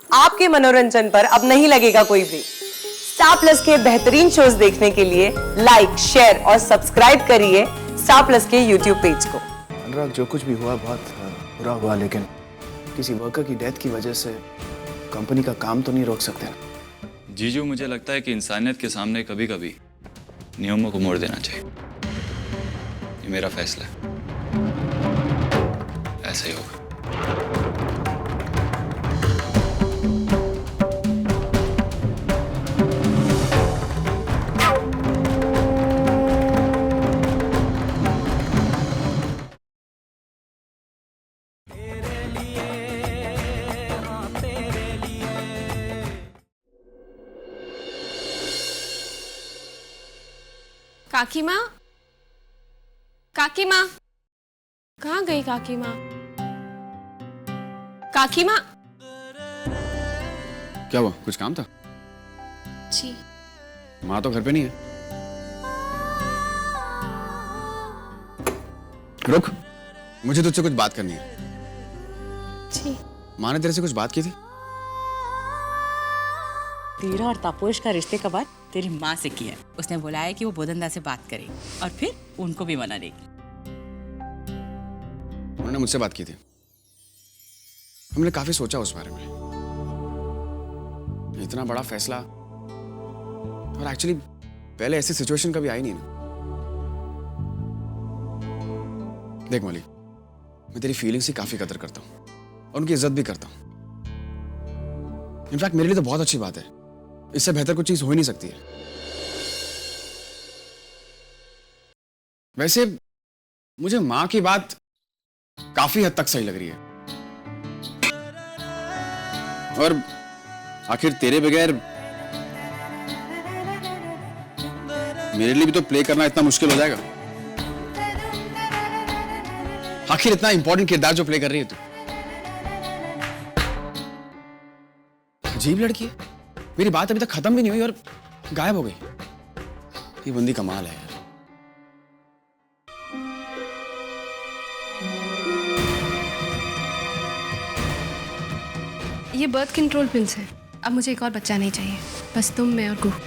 आपके मनोरंजन पर अब नहीं लगेगा कोई ब्रेक। स्टार प्लस के बेहतरीन शोज देखने के लिए लाइक, शेयर और सब्सक्राइब करिए स्टार प्लस के यूट्यूब पेज को। अनुराग, जो कुछ भी हुआ बहुत बुरा हुआ, लेकिन किसी वर्कर की डेथ की वजह से कंपनी का काम तो नहीं रोक सकते ना। जीजू, मुझे लगता है कि इंसानियत के सामने कभी कभी नियमों को मोड़ देना चाहिए। ये मेरा फैसला है, ऐसा ही होगा। काकी माँ, काकी माँ, कहाँ गई काकी माँ? काकी माँ। क्या हुआ? कुछ काम था? जी। माँ तो घर पे नहीं है। रुक, मुझे तुझसे कुछ बात करनी है। जी। माँ ने तेरे से कुछ बात की थी? तेरा और तापोश का रिश्ते का बात तेरी माँ से किया है। उसने बोला है कि वो बोधनदा से बात करेगी और फिर उनको भी मना देगी। उन्होंने मुझसे बात की थी। हमने काफी सोचा उस बारे में। इतना बड़ा फैसला, और एक्चुअली पहले ऐसी सिचुएशन कभी आई नहीं ना। देख मौली, मैं तेरी फीलिंग्स की काफी कदर करता हूँ और उनकी इज्जत भी करता हूँ। इनफैक्ट मेरे लिए तो बहुत अच्छी बात है। इससे बेहतर कुछ चीज हो ही नहीं सकती है। वैसे मुझे मां की बात काफी हद तक सही लग रही है। और आखिर तेरे बगैर मेरे लिए भी तो प्ले करना इतना मुश्किल हो जाएगा। आखिर इतना इंपॉर्टेंट किरदार जो प्ले कर रही है तू। अजीब लड़की है। मेरी बात अभी तक खत्म भी नहीं हुई और गायब हो गई। ये बंदी कमाल है यार। ये बर्थ कंट्रोल पिल्स है। अब मुझे एक और बच्चा नहीं चाहिए, बस तुम, मैं और गुह।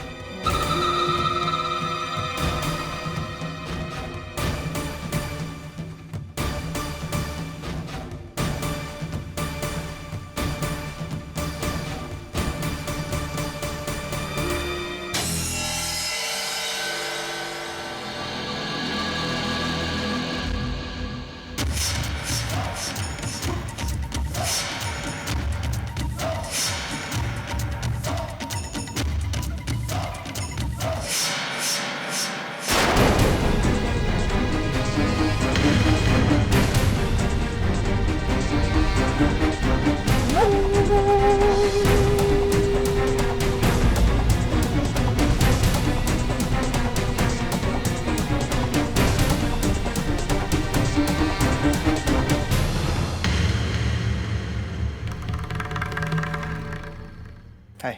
हाय।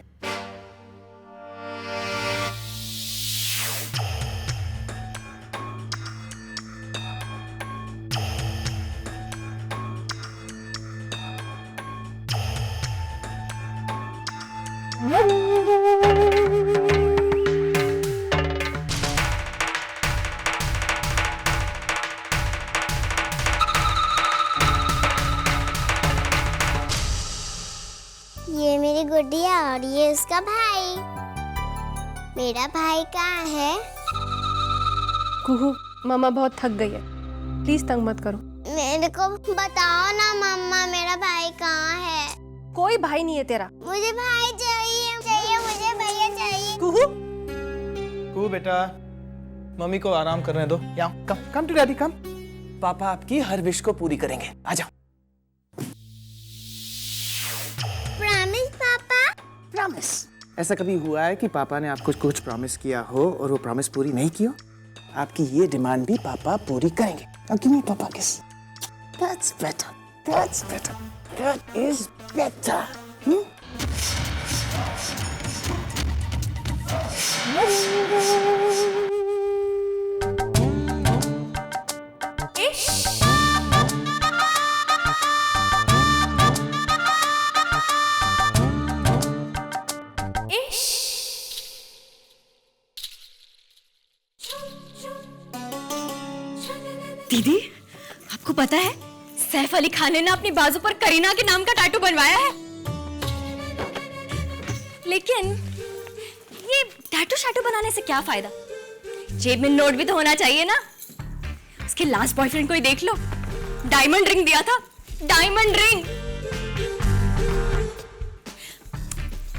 ये मेरी गुड़िया और ये उसका भाई। मेरा भाई कहाँ है? गुहू, मामा बहुत थक गई है, प्लीज तंग मत करो। मेरे को बताओ ना मम्मा, मेरा भाई कहाँ है? कोई भाई नहीं है तेरा। मुझे भाई चाहिए, मुझे भैया चाहिए। कू बेटा, मम्मी को आराम करने दो। यहाँ कम कम टू डैडी, कम। पापा आपकी हर विश को पूरी करेंगे। आ जाओ। प्रॉमिस पापा? प्रॉमिस। ऐसा कभी हुआ है कि पापा ने आपको कुछ प्रॉमिस किया हो और वो प्रॉमिस पूरी नहीं की हो? आपकी ये डिमांड भी पापा पूरी करेंगे। Now give me पापा किस। That's better. That's better. That is better. दीदी, आपको पता है सैफ अली खान ने ना अपनी बाजू पर करीना के नाम का टैटू बनवाया है। लेकिन ये टैटू शैटू बनाने से क्या फायदा? जेब में नोट भी तो होना चाहिए ना। उसके लास्ट बॉयफ्रेंड को ही देख लो, डायमंड रिंग दिया था, डायमंड रिंग।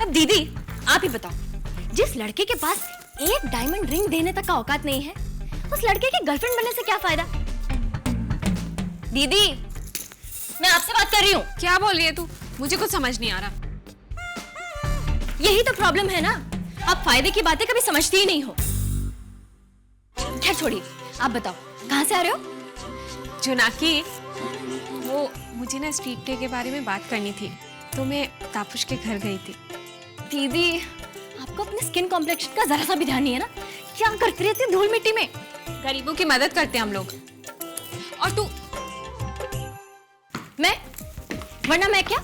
अब दीदी आप ही बताओ, जिस लड़के के पास एक डायमंड रिंग देने तक का औकात नहीं है, उस लड़के के गर्लफ्रेंड बनने से क्या फायदा? दीदी मैं आपसे बात कर रही हूँ। क्या बोल रही है तू? मुझे कुछ समझ नहीं आ रहा। यही तो प्रॉब्लम है ना, आप फायदे की बातें कभी समझती ही नहीं हो। खैर छोड़िए, आप बताओ कहाँ से आ रहे हो? जुनाकी, वो मुझे ना स्ट्रीट प्ले के बारे में बात करनी थी, तो मैं तापुश के घर गई थी। दीदी आपको अपने स्किन कॉम्प्लेक्शन का जरा सा भी ध्यान नहीं है ना? क्या करती रहती है धूल मिट्टी में? गरीबों की मदद करते हैं हम लोग। और तू? मैं? वरना मैं क्या?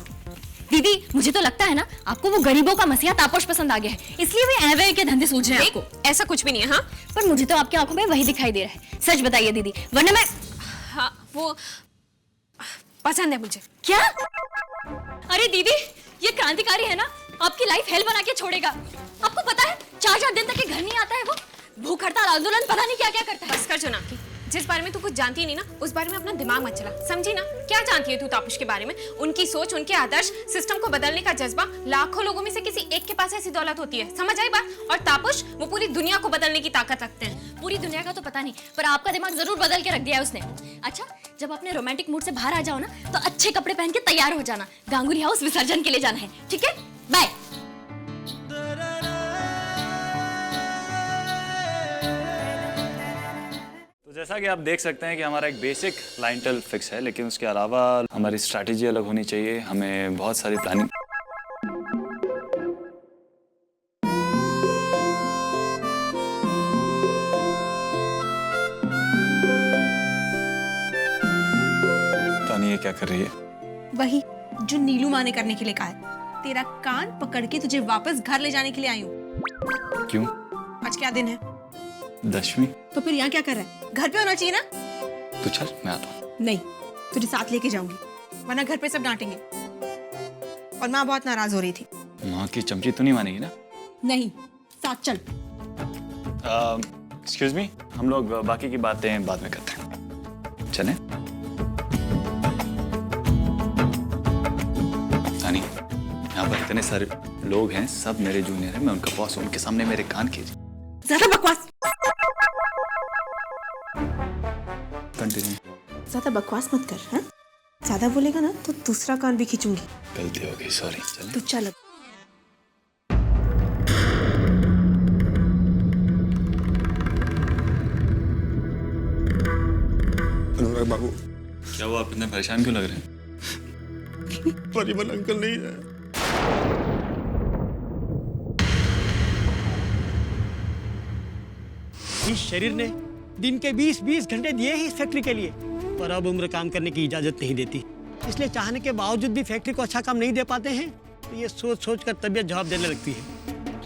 दीदी मुझे तो लगता है ना आपको वो गरीबों का मसीहा तापोश पसंद आ गया है, इसलिए वे ऐवे के धंधे सूझ रहे हैं आपको। ऐसा कुछ भी नहीं है। हाँ, पर मुझे तो आपकी आंखों में वही दिखाई दे रहा है। सच बताइए दीदी, वरना मैं। हाँ, वो पसंद है मुझे। क्या? अरे दीदी ये क्रांतिकारी है ना, आपकी लाइफ हेल बना के छोड़ेगा। आपको पता है 4-4 दिन तक ये घर नहीं आता है वो। भूख हड़ताल आंदोलन पता नहीं क्या क्या करता है। बस कर जुनाकी, जिस बारे में तू कुछ जानती नहीं ना, उस बारे में अपना दिमाग मत चला, समझी ना? क्या जानती है तू तापुश के बारे में? उनकी सोच, उनके आदर्श, सिस्टम को बदलने का जज्बा, लाखों लोगों में से किसी एक के पास ऐसी दौलत होती है। समझ आई बात? और तापुश वो पूरी दुनिया को बदलने की ताकत रखते हैं। पूरी दुनिया का तो पता नहीं, पर आपका दिमाग जरूर बदल के रख दिया है उसने। अच्छा, जब अपने रोमांटिक मूड से बाहर आ जाओ ना, तो अच्छे कपड़े पहन के तैयार हो जाना। गांगुली हाउस विसर्जन के लिए जाना है, ठीक है? बाय। तो जैसा कि आप देख सकते हैं कि हमारा एक बेसिक क्लाइंटल फिक्स है, लेकिन उसके अलावा हमारी स्ट्रैटेजी अलग होनी चाहिए। हमें बहुत सारी प्लानिंग। तानी ये क्या कर रही है? वही जो नीलू माँ ने करने के लिए कहा है। तेरा कान पकड़ के तुझे वापस घर ले जाने के लिए आई हूँ। क्यों? आज क्या दिन है? 10वीं। तो फिर यहाँ क्या कर रहा है? घर पे होना चाहिए ना? तो चल मैं आता हूँ। नहीं, तुझे साथ लेके जाऊंगी, वरना घर पे सब डांटेंगे। और माँ बहुत नाराज हो रही थी। माँ की चमची तो नहीं मानेगी ना? नहीं, साथ चल। एक्सक्यूज मी, हम लोग बाकी की बातें बाद में करते हैं, चलें? तानी, यहाँ पर इतने सारे लोग हैं, सब मेरे जूनियर हैं, मैं उनका बॉस हूँ, उनके सामने मेरे कान खींच। ज्यादा बकवास। कंटिन्यू। ज्यादा बकवास मत कर, हाँ? ज्यादा बोलेगा ना तो दूसरा कान भी खींचूंगी। गलती हो गई, सॉरी। चलें? तो चल। अनुराग बाबू, क्या वो आप इतने परेशान क्यों लग रहे हैं? परिमल अंकल नहीं है। इस शरीर ने दिन के 20-20 घंटे दिए ही इस फैक्ट्री के लिए, पर अब उम्र काम करने की इजाजत नहीं देती। इसलिए चाहने के बावजूद भी फैक्ट्री को अच्छा काम नहीं दे पाते हैं, तो ये सोच सोच कर तबीयत जवाब देने लगती है।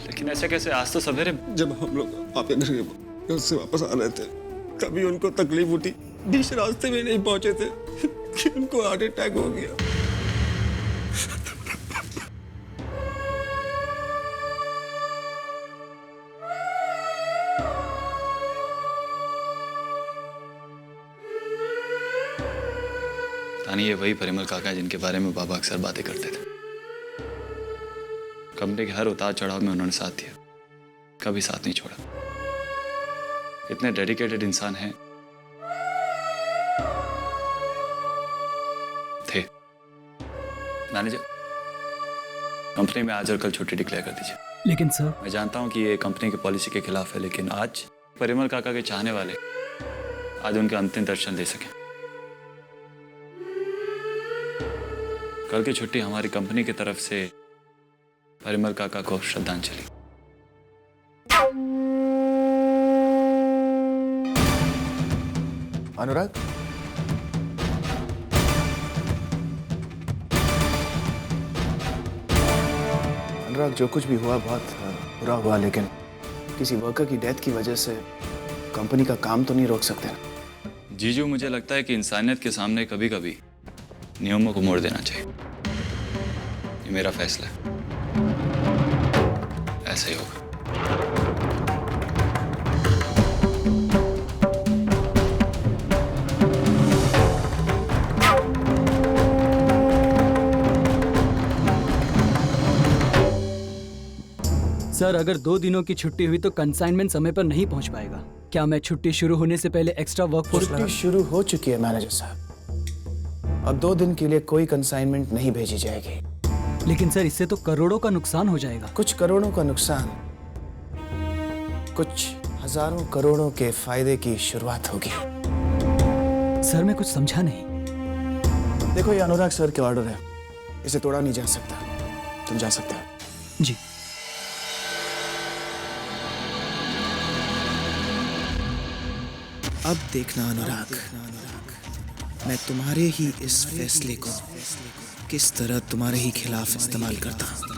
लेकिन ऐसे कैसे? आज तो सवेरे जब हम लोग आपके घर से वापस आ रहे थे, तभी उनको तकलीफ उठी। डिश रास्ते में नहीं पहुंचे थे कि उनको हार्ट अटैक हो गया। तानी, ये वही परिमल काका है जिनके बारे में बाबा अक्सर बातें करते थे। कंपनी के हर उतार चढ़ाव में उन्होंने साथ दिया, कभी साथ नहीं छोड़ा। इतने डेडिकेटेड इंसान हैं थे। मैनेजर, कंपनी में आज और कल छुट्टी डिक्लेयर कर दीजिए। लेकिन सर, मैं जानता हूं कि ये कंपनी की पॉलिसी के खिलाफ है, लेकिन आज परिमल काका के चाहने वाले आज उनके अंतिम दर्शन दे सके। कल की छुट्टी हमारी कंपनी की तरफ से परिमल काका को श्रद्धांजलि। अनुराग, अनुराग, जो कुछ भी हुआ बहुत बुरा हुआ, लेकिन किसी वर्कर की डेथ की वजह से कंपनी का काम तो नहीं रोक सकते ना? जीजू, मुझे लगता है कि इंसानियत के सामने कभी कभी नियमों को मोड़ देना चाहिए। ये मेरा फैसला है, ऐसा ही होगा। सर, अगर 2 दिनों की छुट्टी हुई तो कंसाइनमेंट समय पर नहीं पहुंच पाएगा। क्या मैं छुट्टी शुरू होने से पहले एक्स्ट्रा वर्क फोर्स छुट्टी शुरू हो चुकी है मैनेजर साहब। अब 2 दिन के लिए कोई कंसाइनमेंट नहीं भेजी जाएगी। लेकिन सर, इससे तो करोड़ों का नुकसान हो जाएगा। कुछ करोड़ों का नुकसान, कुछ हजारों करोड़ों के फायदे की शुरुआत होगी। सर, मैं कुछ समझा नहीं। देखो, ये अनुराग सर के ऑर्डर है, इसे तोड़ा नहीं जा सकता। तुम जा सकते हो। जी। अब देखना अनुराग, मैं तुम्हारे ही इस फैसले को किस तरह तुम्हारे ही खिलाफ इस्तेमाल करता हूँ।